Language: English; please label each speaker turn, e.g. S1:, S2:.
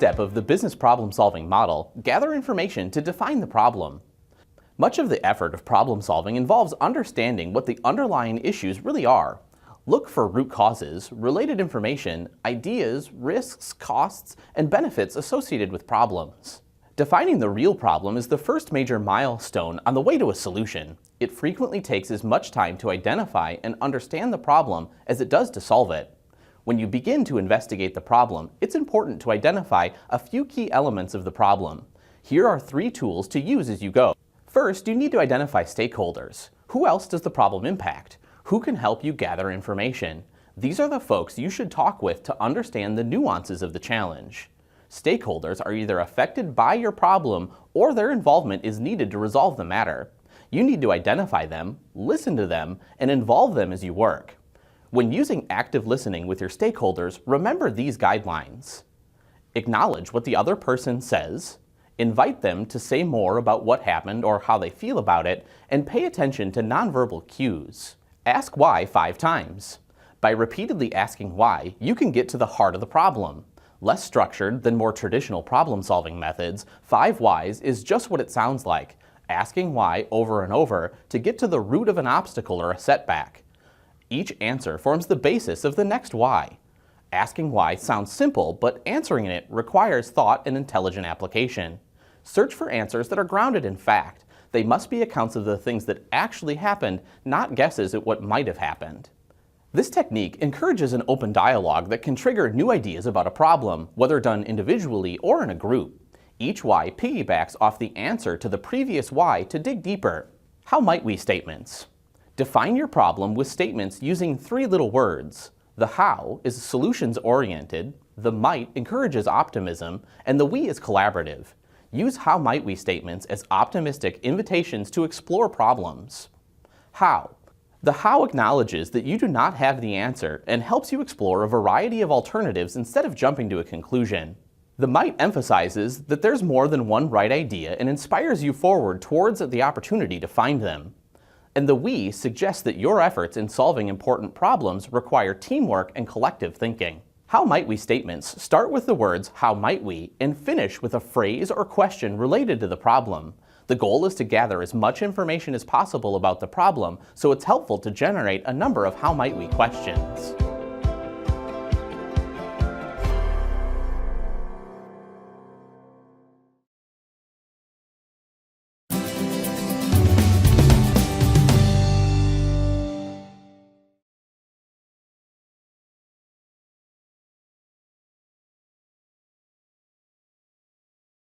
S1: step of the business problem-solving model, gather information to define the problem. Much of the effort of problem-solving involves understanding what the underlying issues really are. Look for root causes, related information, ideas, risks, costs, and benefits associated with problems. Defining the real problem is the first major milestone on the way to a solution. It frequently takes as much time to identify and understand the problem as it does to solve it. When you begin to investigate the problem, it's important to identify a few key elements of the problem. Here are 3 tools to use as you go. First, you need to identify stakeholders. Who else does the problem impact? Who can help you gather information? These are the folks you should talk with to understand the nuances of the challenge. Stakeholders are either affected by your problem or their involvement is needed to resolve the matter. You need to identify them, listen to them, and involve them as you work. When using active listening with your stakeholders, remember these guidelines. Acknowledge what the other person says. Invite them to say more about what happened or how they feel about it, and pay attention to nonverbal cues. Ask why 5 times. By repeatedly asking why, you can get to the heart of the problem. Less structured than more traditional problem-solving methods, 5 whys is just what it sounds like, asking why over and over to get to the root of an obstacle or a setback. Each answer forms the basis of the next why. Asking why sounds simple, but answering it requires thought and intelligent application. Search for answers that are grounded in fact. They must be accounts of the things that actually happened, not guesses at what might have happened. This technique encourages an open dialogue that can trigger new ideas about a problem, whether done individually or in a group. Each why piggybacks off the answer to the previous why to dig deeper. How might we statements? Define your problem with statements using 3 little words. The how is solutions-oriented, the might encourages optimism, and the we is collaborative. Use how might we statements as optimistic invitations to explore problems. How. The how acknowledges that you do not have the answer and helps you explore a variety of alternatives instead of jumping to a conclusion. The might emphasizes that there's more than one right idea and inspires you forward towards the opportunity to find them. And the we suggests that your efforts in solving important problems require teamwork and collective thinking. How might we statements start with the words how might we and finish with a phrase or question related to the problem. The goal is to gather as much information as possible about the problem, so it's helpful to generate a number of how might we questions.